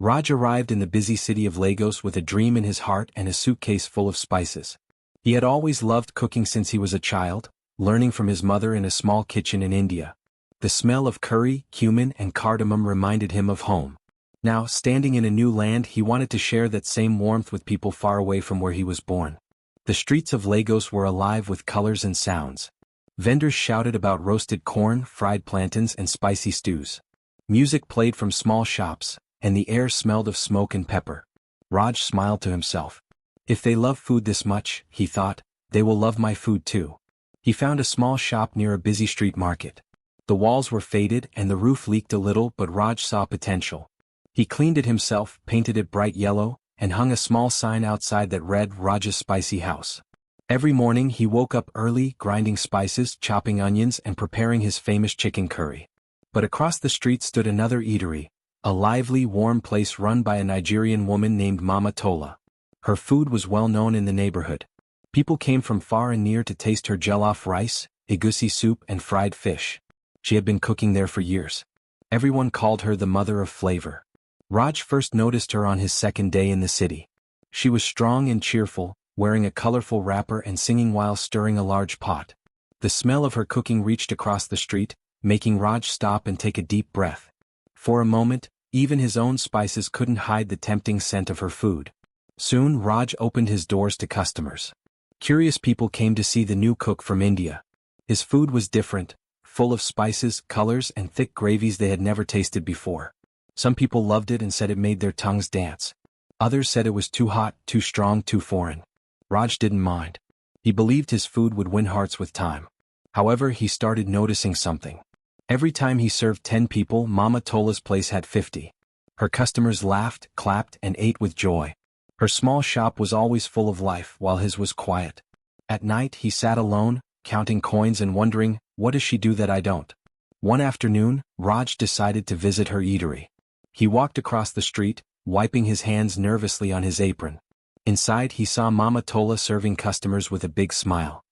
Raj arrived in the busy city of Lagos with a dream in his heart and a suitcase full of spices. He had always loved cooking since he was a child, learning from his mother in a small kitchen in India. The smell of curry, cumin, and cardamom reminded him of home. Now, standing in a new land, he wanted to share that same warmth with people far away from where he was born. The streets of Lagos were alive with colors and sounds. Vendors shouted about roasted corn, fried plantains, and spicy stews. Music played from small shops, and the air smelled of smoke and pepper. Raj smiled to himself. If they love food this much, he thought, they will love my food too. He found a small shop near a busy street market. The walls were faded and the roof leaked a little, but Raj saw potential. He cleaned it himself, painted it bright yellow, and hung a small sign outside that read Raj's Spicy House. Every morning he woke up early, grinding spices, chopping onions, and preparing his famous chicken curry. But across the street stood another eatery, a lively, warm place run by a Nigerian woman named Mama Tola. Her food was well known in the neighborhood. People came from far and near to taste her jollof rice, egusi soup, and fried fish. She had been cooking there for years. Everyone called her the mother of flavor. Raj first noticed her on his second day in the city. She was strong and cheerful, wearing a colorful wrapper and singing while stirring a large pot. The smell of her cooking reached across the street, making Raj stop and take a deep breath. For a moment, even his own spices couldn't hide the tempting scent of her food. Soon Raj opened his doors to customers. Curious people came to see the new cook from India. His food was different, full of spices, colors, and thick gravies they had never tasted before. Some people loved it and said it made their tongues dance. Others said it was too hot, too strong, too foreign. Raj didn't mind. He believed his food would win hearts with time. However, he started noticing something. Every time he served 10 people, Mama Tola's place had 50. Her customers laughed, clapped, and ate with joy. Her small shop was always full of life, while his was quiet. At night, he sat alone, counting coins and wondering, what does she do that I don't? One afternoon, Raj decided to visit her eatery. He walked across the street, wiping his hands nervously on his apron. Inside, he saw Mama Tola serving customers with a big smile.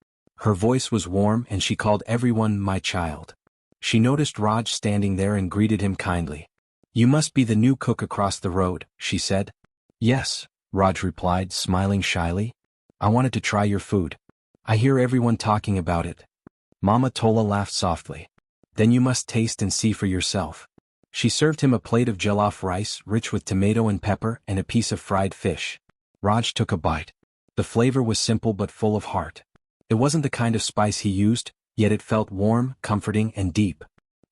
Her voice was warm and she called everyone my child. She noticed Raj standing there and greeted him kindly. You must be the new cook across the road, she said. Yes, Raj replied, smiling shyly. I wanted to try your food. I hear everyone talking about it. Mama Tola laughed softly. Then you must taste and see for yourself. She served him a plate of jollof rice, rich with tomato and pepper, and a piece of fried fish. Raj took a bite. The flavor was simple but full of heart. It wasn't the kind of spice he used, yet it felt warm, comforting, and deep.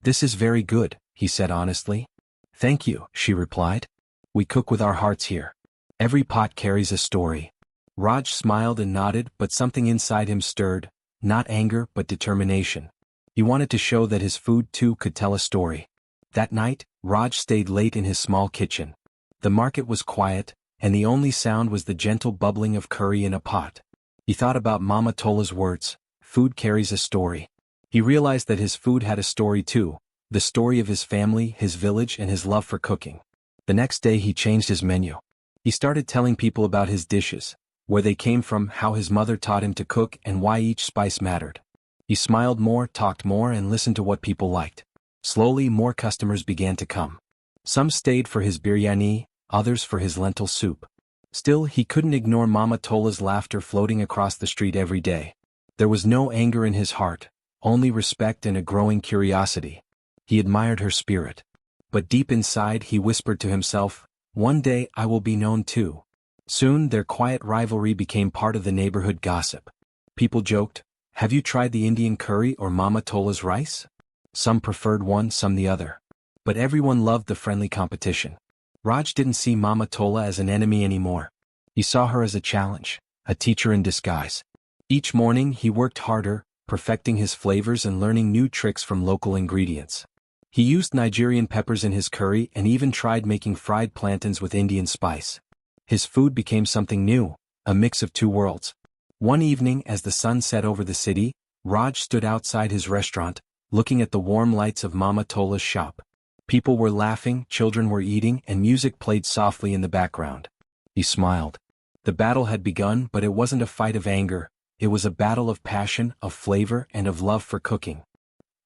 This is very good, he said honestly. Thank you, she replied. We cook with our hearts here. Every pot carries a story. Raj smiled and nodded, but something inside him stirred, not anger but determination. He wanted to show that his food too could tell a story. That night, Raj stayed late in his small kitchen. The market was quiet, and the only sound was the gentle bubbling of curry in a pot. He thought about Mama Tola's words, food carries a story. He realized that his food had a story too, the story of his family, his village, and his love for cooking. The next day he changed his menu. He started telling people about his dishes, where they came from, how his mother taught him to cook, and why each spice mattered. He smiled more, talked more, and listened to what people liked. Slowly, more customers began to come. Some stayed for his biryani, others for his lentil soup. Still, he couldn't ignore Mama Tola's laughter floating across the street every day. There was no anger in his heart, only respect and a growing curiosity. He admired her spirit. But deep inside he whispered to himself, one day I will be known too. Soon their quiet rivalry became part of the neighborhood gossip. People joked, have you tried the Indian curry or Mama Tola's rice? Some preferred one, some the other. But everyone loved the friendly competition. Raj didn't see Mama Tola as an enemy anymore. He saw her as a challenge, a teacher in disguise. Each morning he worked harder, perfecting his flavors and learning new tricks from local ingredients. He used Nigerian peppers in his curry and even tried making fried plantains with Indian spice. His food became something new, a mix of two worlds. One evening as the sun set over the city, Raj stood outside his restaurant, looking at the warm lights of Mama Tola's shop. People were laughing, children were eating, and music played softly in the background. He smiled. The battle had begun, but it wasn't a fight of anger. It was a battle of passion, of flavor, and of love for cooking.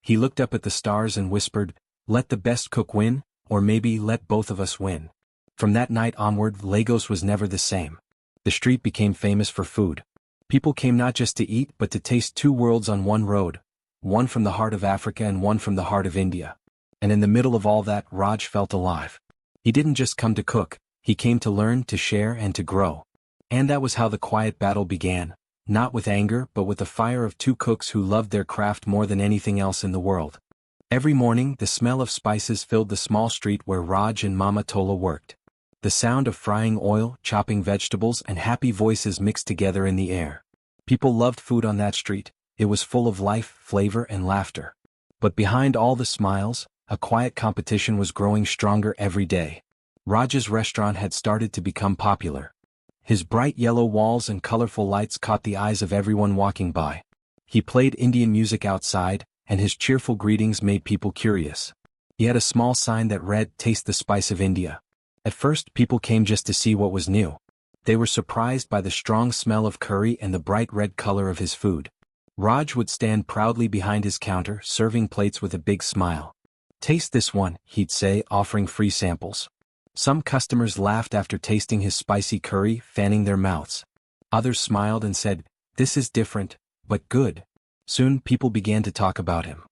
He looked up at the stars and whispered, let the best cook win, or maybe let both of us win. From that night onward, Lagos was never the same. The street became famous for food. People came not just to eat but to taste two worlds on one road, one from the heart of Africa and one from the heart of India. And in the middle of all that, Raj felt alive. He didn't just come to cook, he came to learn, to share, and to grow. And that was how the quiet battle began, not with anger but with the fire of two cooks who loved their craft more than anything else in the world. Every morning, the smell of spices filled the small street where Raj and Mama Tola worked. The sound of frying oil, chopping vegetables, and happy voices mixed together in the air. People loved food on that street. It was full of life, flavor, and laughter. But behind all the smiles, a quiet competition was growing stronger every day. Raj's restaurant had started to become popular. His bright yellow walls and colorful lights caught the eyes of everyone walking by. He played Indian music outside, and his cheerful greetings made people curious. He had a small sign that read, "Taste the spice of India." At first, people came just to see what was new. They were surprised by the strong smell of curry and the bright red color of his food. Raj would stand proudly behind his counter, serving plates with a big smile. "Taste this one," he'd say, offering free samples. Some customers laughed after tasting his spicy curry, fanning their mouths. Others smiled and said, "This is different, but good." Soon people began to talk about him.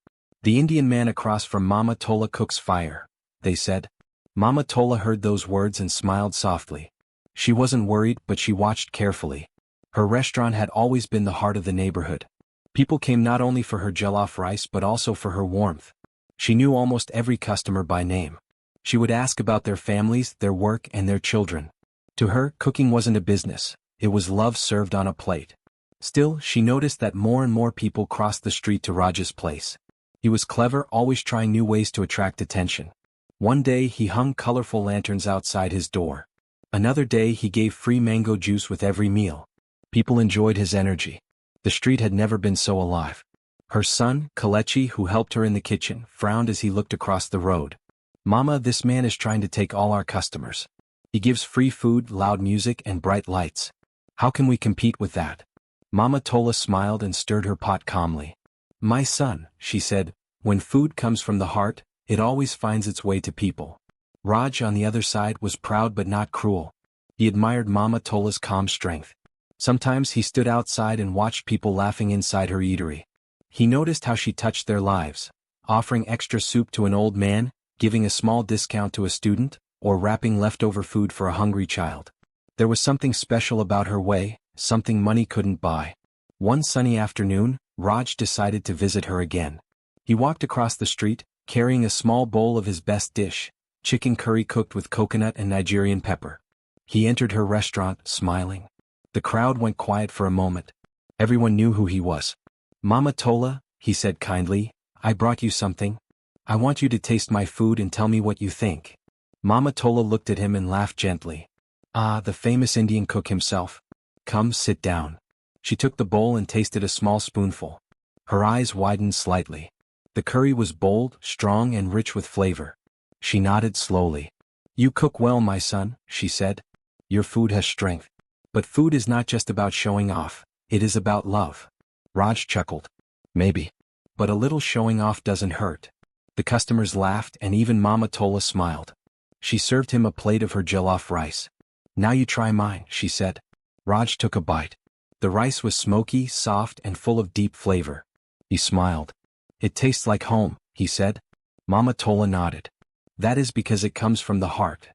"The Indian man across from Mama Tola cooks fire," they said. Mama Tola heard those words and smiled softly. She wasn't worried, but she watched carefully. Her restaurant had always been the heart of the neighborhood. People came not only for her jollof rice but also for her warmth. She knew almost every customer by name. She would ask about their families, their work, and their children. To her, cooking wasn't a business, it was love served on a plate. Still, she noticed that more and more people crossed the street to Raj's place. He was clever, always trying new ways to attract attention. One day he hung colorful lanterns outside his door. Another day he gave free mango juice with every meal. People enjoyed his energy. The street had never been so alive. Her son, Kalechi, who helped her in the kitchen, frowned as he looked across the road. "Mama, this man is trying to take all our customers. He gives free food, loud music, and bright lights. How can we compete with that?" Mama Tola smiled and stirred her pot calmly. "My son," she said, "when food comes from the heart, it always finds its way to people." Raj, on the other side, was proud but not cruel. He admired Mama Tola's calm strength. Sometimes he stood outside and watched people laughing inside her eatery. He noticed how she touched their lives, offering extra soup to an old man, giving a small discount to a student, or wrapping leftover food for a hungry child. There was something special about her way, something money couldn't buy. One sunny afternoon, Raj decided to visit her again. He walked across the street, carrying a small bowl of his best dish, chicken curry cooked with coconut and Nigerian pepper. He entered her restaurant, smiling. The crowd went quiet for a moment. Everyone knew who he was. "Mama Tola," he said kindly, "I brought you something. I want you to taste my food and tell me what you think." Mama Tola looked at him and laughed gently. "Ah, the famous Indian cook himself. Come, sit down." She took the bowl and tasted a small spoonful. Her eyes widened slightly. The curry was bold, strong, and rich with flavor. She nodded slowly. "You cook well, my son," she said. "Your food has strength. But food is not just about showing off, it is about love." Raj chuckled. "Maybe. But a little showing off doesn't hurt." The customers laughed and even Mama Tola smiled. She served him a plate of her jollof rice. "Now you try mine," she said. Raj took a bite. The rice was smoky, soft, and full of deep flavor. He smiled. "It tastes like home," he said. Mama Tola nodded. "That is because it comes from the heart."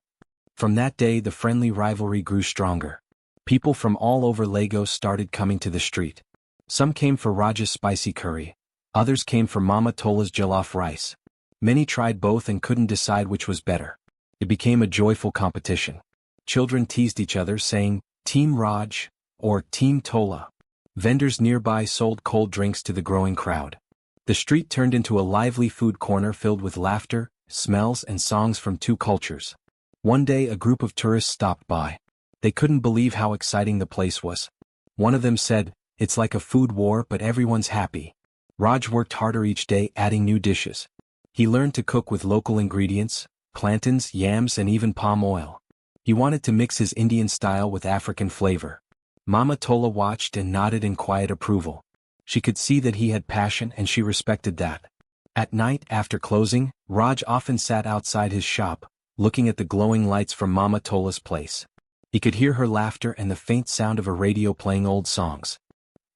From that day the friendly rivalry grew stronger. People from all over Lagos started coming to the street. Some came for Raj's spicy curry. Others came for Mama Tola's jollof rice. Many tried both and couldn't decide which was better. It became a joyful competition. Children teased each other saying, "Team Raj," or "Team Tola." Vendors nearby sold cold drinks to the growing crowd. The street turned into a lively food corner filled with laughter, smells, and songs from two cultures. One day a group of tourists stopped by. They couldn't believe how exciting the place was. One of them said, "It's like a food war but everyone's happy." Raj worked harder each day adding new dishes. He learned to cook with local ingredients, plantains, yams, and even palm oil. He wanted to mix his Indian style with African flavor. Mama Tola watched and nodded in quiet approval. She could see that he had passion and she respected that. At night, after closing, Raj often sat outside his shop, looking at the glowing lights from Mama Tola's place. He could hear her laughter and the faint sound of a radio playing old songs.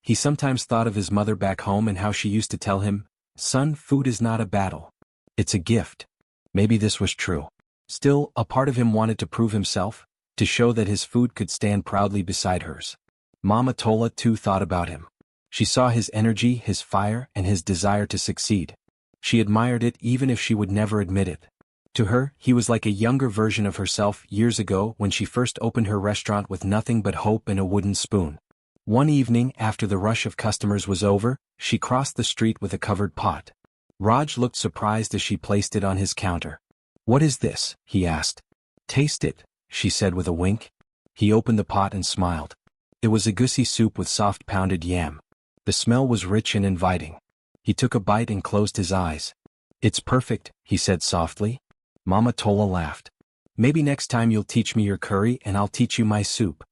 He sometimes thought of his mother back home and how she used to tell him, "Son, food is not a battle. It's a gift." Maybe this was true. Still, a part of him wanted to prove himself, to show that his food could stand proudly beside hers. Mama Tola too thought about him. She saw his energy, his fire, and his desire to succeed. She admired it even if she would never admit it. To her, he was like a younger version of herself years ago when she first opened her restaurant with nothing but hope and a wooden spoon. One evening, after the rush of customers was over, she crossed the street with a covered pot. Raj looked surprised as she placed it on his counter. "What is this?" he asked. "Taste it," she said with a wink. He opened the pot and smiled. It was agussi soup with soft pounded yam. The smell was rich and inviting. He took a bite and closed his eyes. "It's perfect," he said softly. Mama Tola laughed. "Maybe next time you'll teach me your curry and I'll teach you my soup."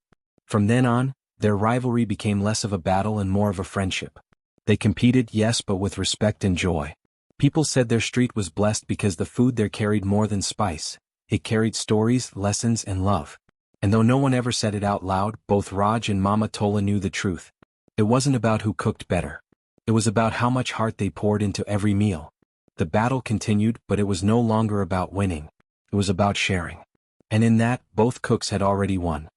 From then on, their rivalry became less of a battle and more of a friendship. They competed, yes, but with respect and joy. People said their street was blessed because the food there carried more than spice. It carried stories, lessons, and love. And though no one ever said it out loud, both Raj and Mama Tola knew the truth. It wasn't about who cooked better. It was about how much heart they poured into every meal. The battle continued, but it was no longer about winning. It was about sharing. And in that, both cooks had already won.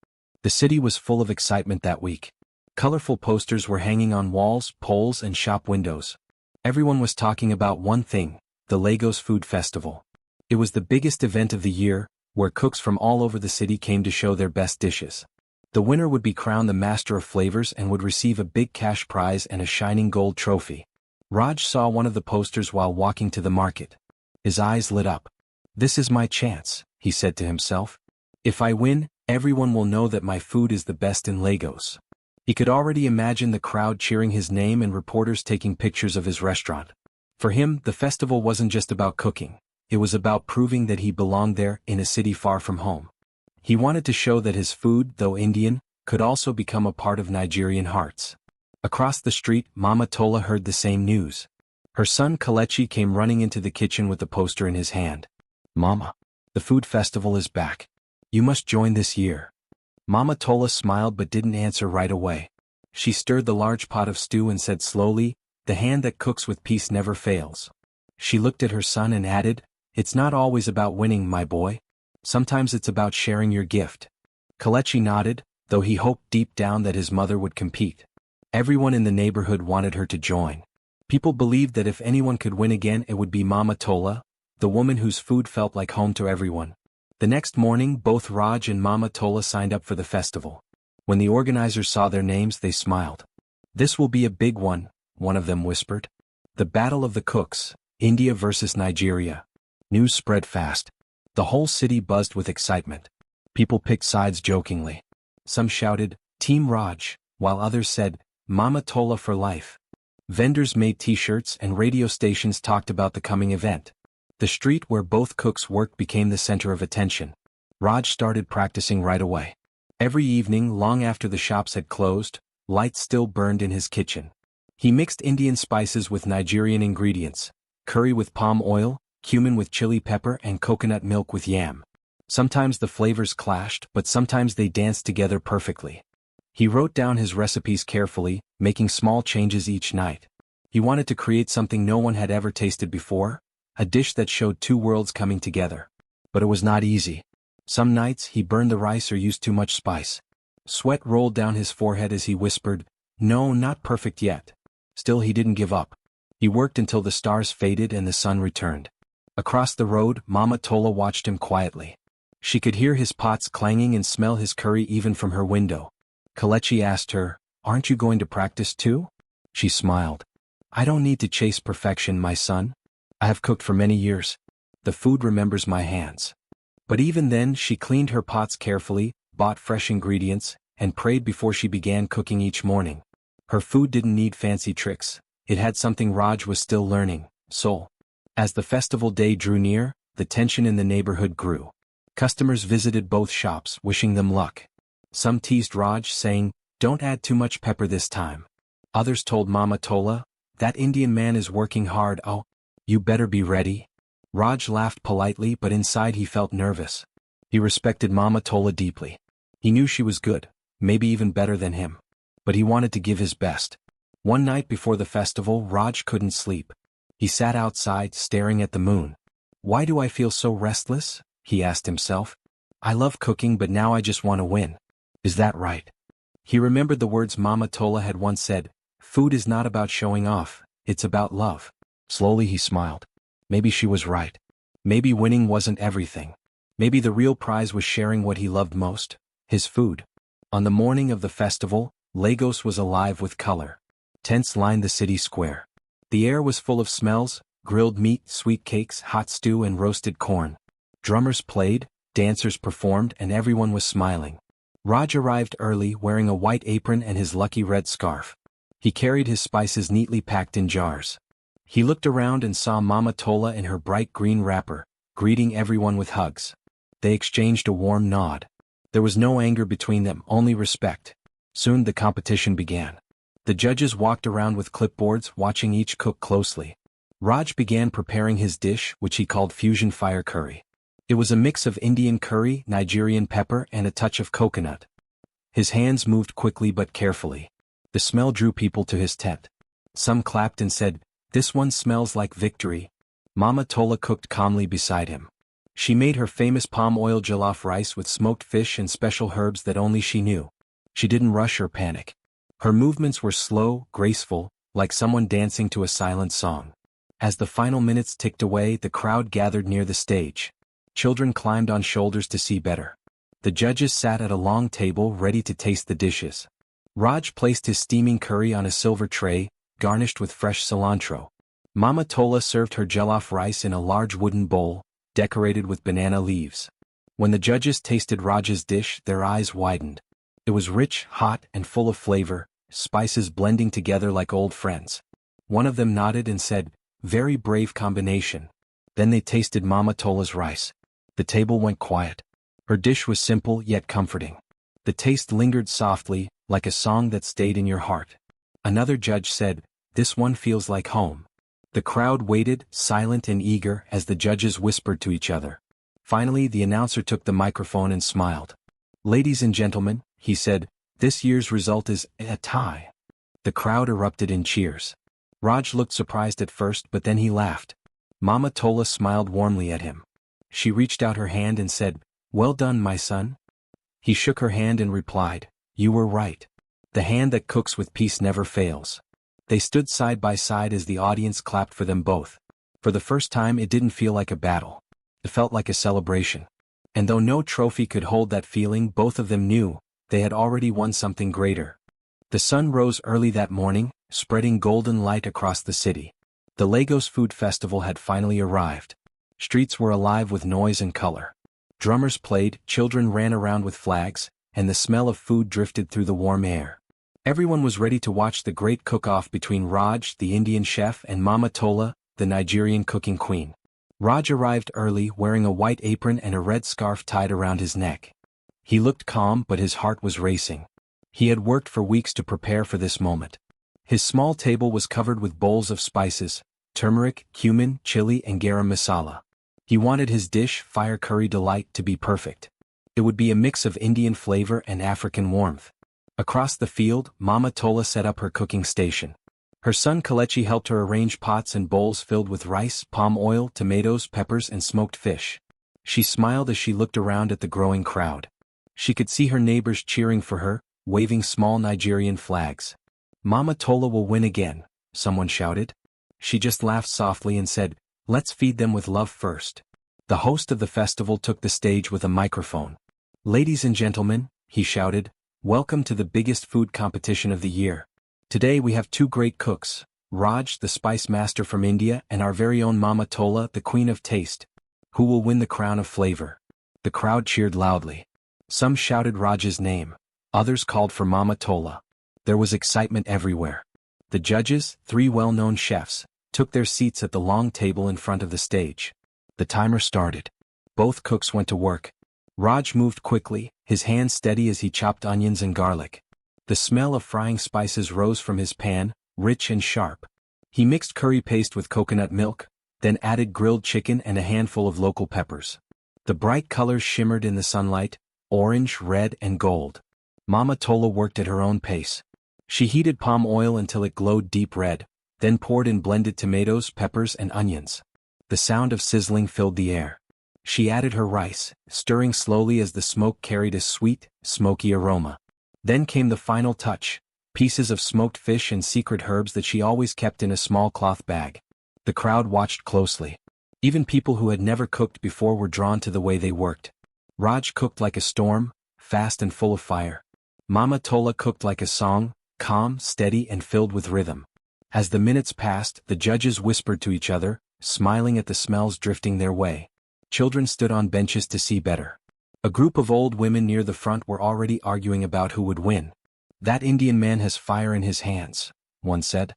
The city was full of excitement that week. Colorful posters were hanging on walls, poles, and shop windows. Everyone was talking about one thing, the Lagos Food Festival. It was the biggest event of the year, where cooks from all over the city came to show their best dishes. The winner would be crowned the master of flavors and would receive a big cash prize and a shining gold trophy. Raj saw one of the posters while walking to the market. His eyes lit up. "This is my chance," he said to himself. "If I win, everyone will know that my food is the best in Lagos." He could already imagine the crowd cheering his name and reporters taking pictures of his restaurant. For him, the festival wasn't just about cooking. It was about proving that he belonged there in a city far from home. He wanted to show that his food, though Indian, could also become a part of Nigerian hearts. Across the street, Mama Tola heard the same news. Her son Kelechi came running into the kitchen with the poster in his hand. "Mama, the food festival is back. You must join this year." Mama Tola smiled but didn't answer right away. She stirred the large pot of stew and said slowly, "The hand that cooks with peace never fails." She looked at her son and added, "It's not always about winning, my boy. Sometimes it's about sharing your gift." Kelechi nodded, though he hoped deep down that his mother would compete. Everyone in the neighborhood wanted her to join. People believed that if anyone could win again it would be Mama Tola, the woman whose food felt like home to everyone. The next morning both Raj and Mama Tola signed up for the festival. When the organizers saw their names they smiled. "This will be a big one," one of them whispered. The Battle of the Cooks, India versus Nigeria. News spread fast. The whole city buzzed with excitement. People picked sides jokingly. Some shouted, "Team Raj," while others said, "Mama Tola for life." Vendors made t-shirts and radio stations talked about the coming event. The street where both cooks worked became the center of attention. Raj started practicing right away. Every evening, long after the shops had closed, lights still burned in his kitchen. He mixed Indian spices with Nigerian ingredients, curry with palm oil, cumin with chili pepper, and coconut milk with yam. Sometimes the flavors clashed, but sometimes they danced together perfectly. He wrote down his recipes carefully, making small changes each night. He wanted to create something no one had ever tasted before, a dish that showed two worlds coming together. But it was not easy. Some nights he burned the rice or used too much spice. Sweat rolled down his forehead as he whispered, "No, not perfect yet." Still he didn't give up. He worked until the stars faded and the sun returned. Across the road, Mama Tola watched him quietly. She could hear his pots clanging and smell his curry even from her window. Kelechi asked her, "Aren't you going to practice too?" She smiled. "I don't need to chase perfection, my son. I have cooked for many years. The food remembers my hands." But even then she cleaned her pots carefully, bought fresh ingredients, and prayed before she began cooking each morning. Her food didn't need fancy tricks. It had something Raj was still learning, soul. As the festival day drew near, the tension in the neighborhood grew. Customers visited both shops, wishing them luck. Some teased Raj, saying, "Don't add too much pepper this time." Others told Mama Tola, "That Indian man is working hard, oh, you better be ready." Raj laughed politely, but inside he felt nervous. He respected Mama Tola deeply. He knew she was good, maybe even better than him. But he wanted to give his best. One night before the festival, Raj couldn't sleep. He sat outside, staring at the moon. "Why do I feel so restless?" he asked himself. "I love cooking, but now I just want to win. Is that right?" He remembered the words Mama Tola had once said, "Food is not about showing off, it's about love." Slowly he smiled. Maybe she was right. Maybe winning wasn't everything. Maybe the real prize was sharing what he loved most, his food. On the morning of the festival, Lagos was alive with color. Tents lined the city square. The air was full of smells: grilled meat, sweet cakes, hot stew, and roasted corn. Drummers played, dancers performed, and everyone was smiling. Raj arrived early, wearing a white apron and his lucky red scarf. He carried his spices neatly packed in jars. He looked around and saw Mama Tola in her bright green wrapper, greeting everyone with hugs. They exchanged a warm nod. There was no anger between them, only respect. Soon the competition began. The judges walked around with clipboards, watching each cook closely. Raj began preparing his dish, which he called fusion fire curry. It was a mix of Indian curry, Nigerian pepper, and a touch of coconut. His hands moved quickly but carefully. The smell drew people to his tent. Some clapped and said, "This one smells like victory." Mama Tola cooked calmly beside him. She made her famous palm oil jollof rice with smoked fish and special herbs that only she knew. She didn't rush or panic. Her movements were slow, graceful, like someone dancing to a silent song. As the final minutes ticked away, the crowd gathered near the stage. Children climbed on shoulders to see better. The judges sat at a long table ready to taste the dishes. Raj placed his steaming curry on a silver tray, garnished with fresh cilantro. Mama Tola served her jollof rice in a large wooden bowl, decorated with banana leaves. When the judges tasted Raj's dish, their eyes widened. It was rich, hot, and full of flavor, spices blending together like old friends. One of them nodded and said, "Very brave combination." Then they tasted Mama Tola's rice. The table went quiet. Her dish was simple yet comforting. The taste lingered softly, like a song that stayed in your heart. Another judge said, "This one feels like home." The crowd waited, silent and eager, as the judges whispered to each other. Finally, the announcer took the microphone and smiled. "Ladies and gentlemen," he said, "this year's result is a tie." The crowd erupted in cheers. Raj looked surprised at first, but then he laughed. Mama Tola smiled warmly at him. She reached out her hand and said, "Well done, my son." He shook her hand and replied, "You were right. The hand that cooks with peace never fails." They stood side by side as the audience clapped for them both. For the first time, it didn't feel like a battle. It felt like a celebration. And though no trophy could hold that feeling, both of them knew they had already won something greater. The sun rose early that morning, spreading golden light across the city. The Lagos Food Festival had finally arrived. Streets were alive with noise and color. Drummers played, children ran around with flags, and the smell of food drifted through the warm air. Everyone was ready to watch the great cook-off between Raj, the Indian chef, and Mama Tola, the Nigerian cooking queen. Raj arrived early, wearing a white apron and a red scarf tied around his neck. He looked calm, but his heart was racing. He had worked for weeks to prepare for this moment. His small table was covered with bowls of spices: turmeric, cumin, chili, and garam masala. He wanted his dish, fire curry delight, to be perfect. It would be a mix of Indian flavor and African warmth. Across the field, Mama Tola set up her cooking station. Her son Kalechi helped her arrange pots and bowls filled with rice, palm oil, tomatoes, peppers, and smoked fish. She smiled as she looked around at the growing crowd. She could see her neighbors cheering for her, waving small Nigerian flags. "Mama Tola will win again," someone shouted. She just laughed softly and said, "Let's feed them with love first." The host of the festival took the stage with a microphone. "Ladies and gentlemen," he shouted, "welcome to the biggest food competition of the year. Today we have two great cooks, Raj, the spice master from India, and our very own Mama Tola, the queen of taste. Who will win the crown of flavor?" The crowd cheered loudly. Some shouted Raj's name. Others called for Mama Tola. There was excitement everywhere. The judges, three well-known chefs, took their seats at the long table in front of the stage. The timer started. Both cooks went to work. Raj moved quickly, his hands steady as he chopped onions and garlic. The smell of frying spices rose from his pan, rich and sharp. He mixed curry paste with coconut milk, then added grilled chicken and a handful of local peppers. The bright colors shimmered in the sunlight, orange, red, and gold. Mama Tola worked at her own pace. She heated palm oil until it glowed deep red, then poured in blended tomatoes, peppers, and onions. The sound of sizzling filled the air. She added her rice, stirring slowly as the smoke carried a sweet, smoky aroma. Then came the final touch, pieces of smoked fish and secret herbs that she always kept in a small cloth bag. The crowd watched closely. Even people who had never cooked before were drawn to the way they worked. Raj cooked like a storm, fast and full of fire. Mama Tola cooked like a song, calm, steady, and filled with rhythm. As the minutes passed, the judges whispered to each other, smiling at the smells drifting their way. Children stood on benches to see better. A group of old women near the front were already arguing about who would win. "That Indian man has fire in his hands," one said.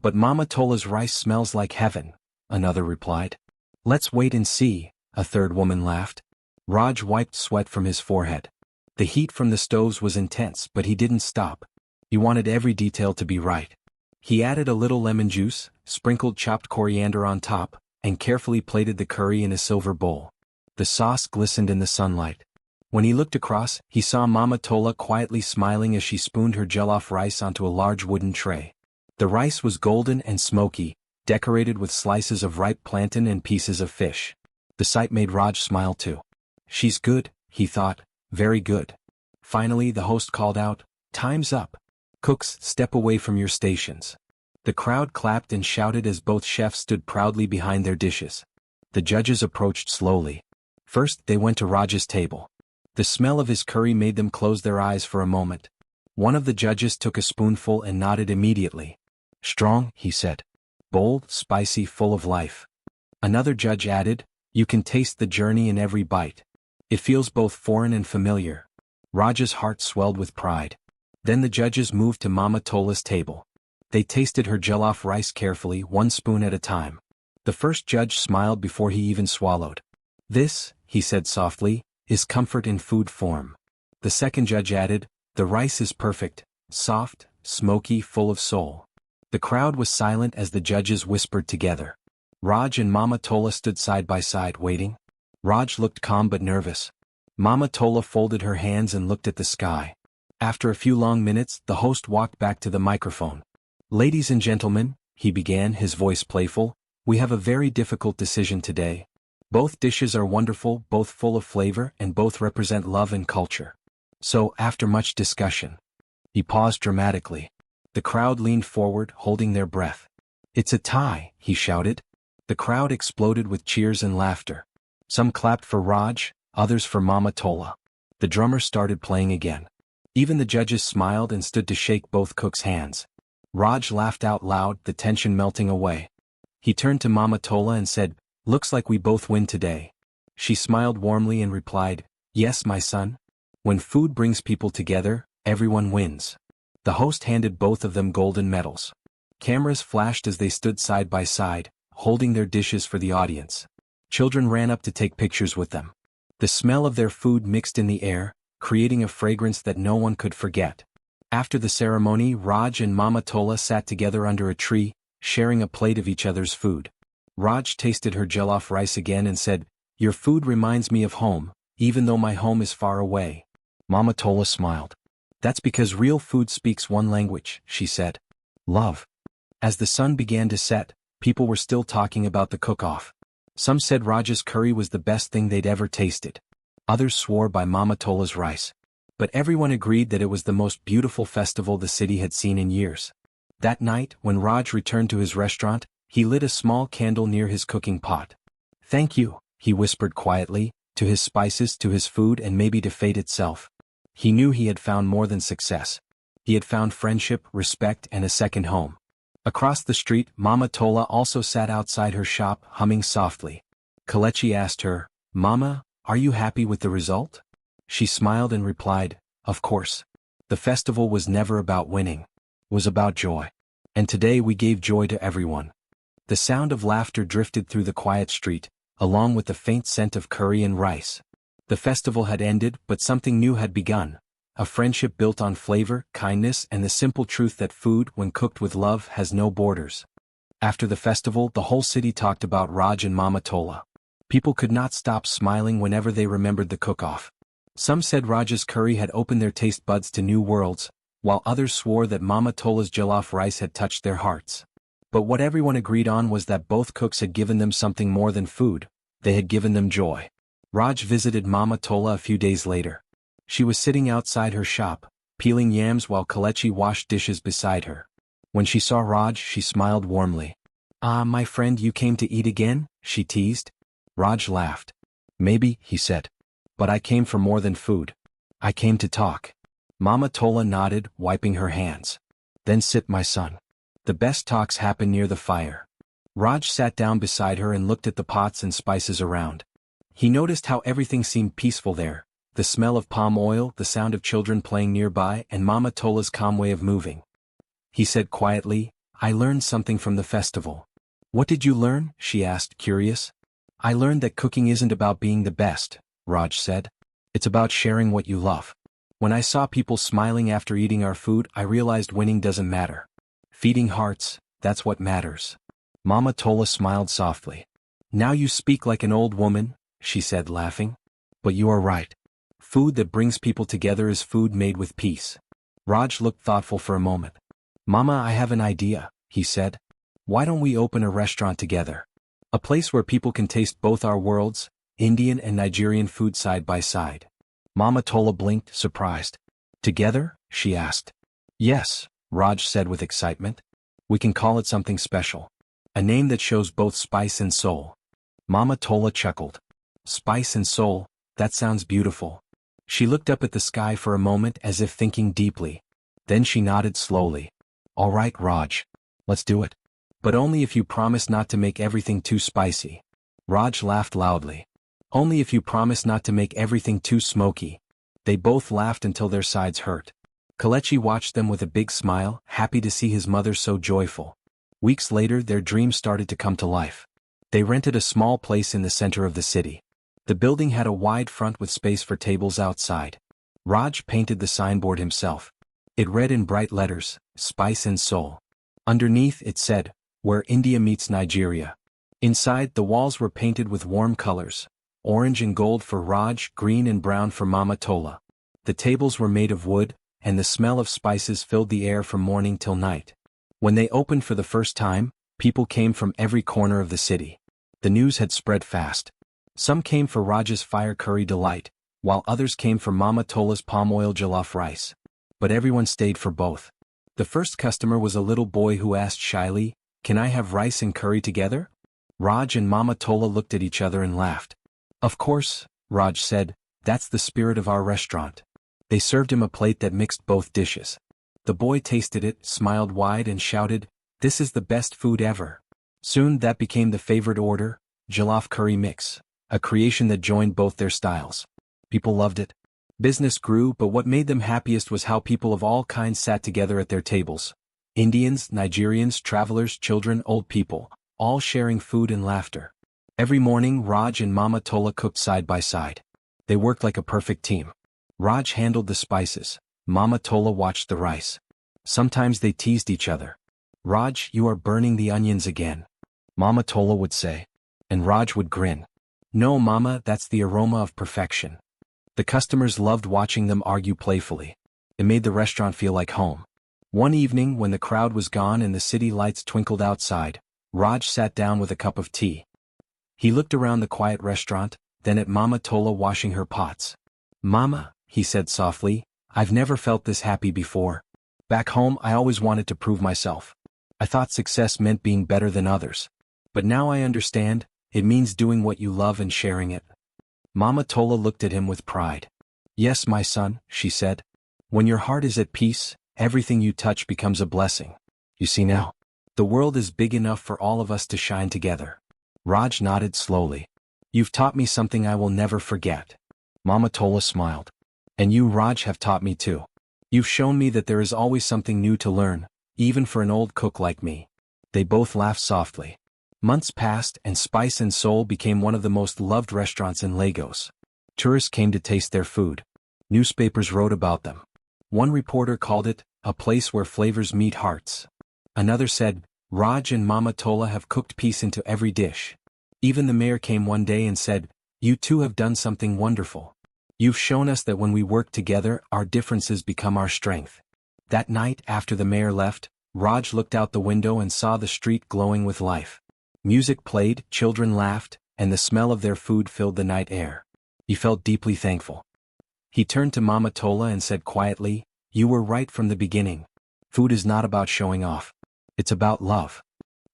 "But Mama Tola's rice smells like heaven," another replied. "Let's wait and see," a third woman laughed. Raj wiped sweat from his forehead. The heat from the stoves was intense, but he didn't stop. He wanted every detail to be right. He added a little lemon juice, sprinkled chopped coriander on top, and carefully plated the curry in a silver bowl. The sauce glistened in the sunlight. When he looked across, he saw Mama Tola quietly smiling as she spooned her jollof rice onto a large wooden tray. The rice was golden and smoky, decorated with slices of ripe plantain and pieces of fish. The sight made Raj smile too. "She's good," he thought, "very good." Finally the host called out, "Time's up. Cooks, step away from your stations." The crowd clapped and shouted as both chefs stood proudly behind their dishes. The judges approached slowly. First they went to Raj's table. The smell of his curry made them close their eyes for a moment. One of the judges took a spoonful and nodded immediately. "Strong," he said. "Bold, spicy, full of life." Another judge added, "You can taste the journey in every bite. It feels both foreign and familiar." Raj's heart swelled with pride. Then the judges moved to Mama Tola's table. They tasted her jollof rice carefully, one spoon at a time. The first judge smiled before he even swallowed. "This," he said softly, "is comfort in food form." The second judge added, "The rice is perfect, soft, smoky, full of soul." The crowd was silent as the judges whispered together. Raj and Mama Tola stood side by side waiting. Raj looked calm but nervous. Mama Tola folded her hands and looked at the sky. After a few long minutes, the host walked back to the microphone. "Ladies and gentlemen," he began, his voice playful, "we have a very difficult decision today. Both dishes are wonderful, both full of flavor, and both represent love and culture. So, after much discussion..." He paused dramatically. The crowd leaned forward, holding their breath. "It's a tie," he shouted. The crowd exploded with cheers and laughter. Some clapped for Raj, others for Mama Tola. The drummer started playing again. Even the judges smiled and stood to shake both cooks' hands. Raj laughed out loud, the tension melting away. He turned to Mama Tola and said, "Looks like we both win today." She smiled warmly and replied, "Yes, my son. When food brings people together, everyone wins." The host handed both of them golden medals. Cameras flashed as they stood side by side, holding their dishes for the audience. Children ran up to take pictures with them. The smell of their food mixed in the air, creating a fragrance that no one could forget. After the ceremony, Raj and Mama Tola sat together under a tree, sharing a plate of each other's food. Raj tasted her jollof rice again and said, "Your food reminds me of home, even though my home is far away." Mama Tola smiled. "That's because real food speaks one language," she said. "Love." As the sun began to set, people were still talking about the cook-off. Some said Raj's curry was the best thing they'd ever tasted. Others swore by Mama Tola's rice. But everyone agreed that it was the most beautiful festival the city had seen in years. That night, when Raj returned to his restaurant, he lit a small candle near his cooking pot. "Thank you," he whispered quietly, to his spices, to his food, and maybe to fate itself. He knew he had found more than success. He had found friendship, respect, and a second home. Across the street, Mama Tola also sat outside her shop, humming softly. Kalechi asked her, "Mama, are you happy with the result?" She smiled and replied, "Of course. The festival was never about winning. It was about joy. And today we gave joy to everyone." The sound of laughter drifted through the quiet street, along with the faint scent of curry and rice. The festival had ended, but something new had begun. A friendship built on flavor, kindness, and the simple truth that food, when cooked with love, has no borders. After the festival, the whole city talked about Raj and Mama Tola. People could not stop smiling whenever they remembered the cook-off. Some said Raj's curry had opened their taste buds to new worlds, while others swore that Mama Tola's jollof rice had touched their hearts. But what everyone agreed on was that both cooks had given them something more than food. They had given them joy. Raj visited Mama Tola a few days later. She was sitting outside her shop, peeling yams while Kalechi washed dishes beside her. When she saw Raj, she smiled warmly. "Ah, my friend, you came to eat again?" she teased. Raj laughed. "Maybe," he said. "But I came for more than food. I came to talk." Mama Tola nodded, wiping her hands. "Then sit, my son. The best talks happen near the fire." Raj sat down beside her and looked at the pots and spices around. He noticed how everything seemed peaceful there, the smell of palm oil, the sound of children playing nearby, and Mama Tola's calm way of moving. He said quietly, "I learned something from the festival." "What did you learn?" she asked, curious. "I learned that cooking isn't about being the best," Raj said. "It's about sharing what you love. When I saw people smiling after eating our food, I realized winning doesn't matter. Feeding hearts, that's what matters." Mama Tola smiled softly. "Now you speak like an old woman," she said, laughing. "But you are right. Food that brings people together is food made with peace." Raj looked thoughtful for a moment. "Mama, I have an idea," he said. "Why don't we open a restaurant together? A place where people can taste both our worlds, Indian and Nigerian food side by side." Mama Tola blinked, surprised. "Together?" she asked. "Yes," Raj said with excitement. "We can call it something special. A name that shows both spice and soul." Mama Tola chuckled. "Spice and soul, that sounds beautiful." She looked up at the sky for a moment as if thinking deeply. Then she nodded slowly. "All right, Raj. Let's do it. But only if you promise not to make everything too spicy." Raj laughed loudly. "Only if you promise not to make everything too smoky." They both laughed until their sides hurt. Kalechi watched them with a big smile, happy to see his mother so joyful. Weeks later, their dreams started to come to life. They rented a small place in the center of the city. The building had a wide front with space for tables outside. Raj painted the signboard himself. It read in bright letters, "Spice and Soul." Underneath it said, "Where India meets Nigeria." Inside, the walls were painted with warm colors, orange and gold for Raj, green and brown for Mama Tola. The tables were made of wood, and the smell of spices filled the air from morning till night. When they opened for the first time, people came from every corner of the city. The news had spread fast. Some came for Raj's fire curry delight, while others came for Mama Tola's palm oil jollof rice. But everyone stayed for both. The first customer was a little boy who asked shyly, "Can I have rice and curry together?" Raj and Mama Tola looked at each other and laughed. "Of course," Raj said, "that's the spirit of our restaurant." They served him a plate that mixed both dishes. The boy tasted it, smiled wide and shouted, "This is the best food ever." Soon that became the favorite order, jollof curry mix, a creation that joined both their styles. People loved it. Business grew, but what made them happiest was how people of all kinds sat together at their tables. Indians, Nigerians, travelers, children, old people, all sharing food and laughter. Every morning, Raj and Mama Tola cooked side by side. They worked like a perfect team. Raj handled the spices. Mama Tola watched the rice. Sometimes they teased each other. "Raj, you are burning the onions again," Mama Tola would say. And Raj would grin. "No, Mama, that's the aroma of perfection." The customers loved watching them argue playfully. It made the restaurant feel like home. One evening, when the crowd was gone and the city lights twinkled outside, Raj sat down with a cup of tea. He looked around the quiet restaurant, then at Mama Tola washing her pots. "Mama," he said softly, "I've never felt this happy before. Back home, I always wanted to prove myself. I thought success meant being better than others. But now I understand, it means doing what you love and sharing it." Mama Tola looked at him with pride. "Yes, my son," she said. "When your heart is at peace, everything you touch becomes a blessing. You see now? The world is big enough for all of us to shine together." Raj nodded slowly. "You've taught me something I will never forget." Mama Tola smiled. "And you, Raj, have taught me too. You've shown me that there is always something new to learn, even for an old cook like me." They both laughed softly. Months passed, and Spice and Soul became one of the most loved restaurants in Lagos. Tourists came to taste their food. Newspapers wrote about them. One reporter called it, "a place where flavors meet hearts." Another said, Raj and Mama Tola have cooked peace into every dish. Even the mayor came one day and said, "You two have done something wonderful. You've shown us that when we work together, our differences become our strength." That night, after the mayor left, Raj looked out the window and saw the street glowing with life. Music played, children laughed, and the smell of their food filled the night air. He felt deeply thankful. He turned to Mama Tola and said quietly, "You were right from the beginning. Food is not about showing off. It's about love."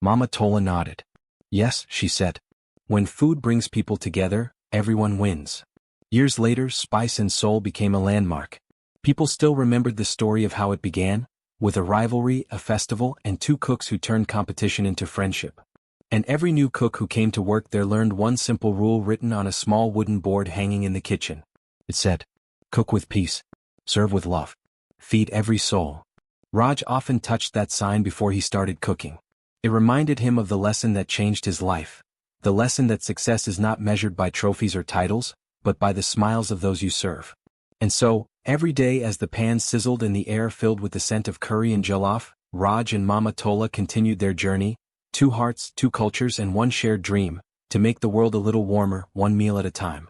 Mama Tola nodded. "Yes," she said. "When food brings people together, everyone wins." Years later, Spice and Soul became a landmark. People still remembered the story of how it began, with a rivalry, a festival, and two cooks who turned competition into friendship. And every new cook who came to work there learned one simple rule written on a small wooden board hanging in the kitchen. It said, "Cook with peace. Serve with love. Feed every soul." Raj often touched that sign before he started cooking. It reminded him of the lesson that changed his life. The lesson that success is not measured by trophies or titles, but by the smiles of those you serve. And so, every day as the pan sizzled and the air filled with the scent of curry and jollof, Raj and Mama Tola continued their journey, two hearts, two cultures and one shared dream, to make the world a little warmer, one meal at a time.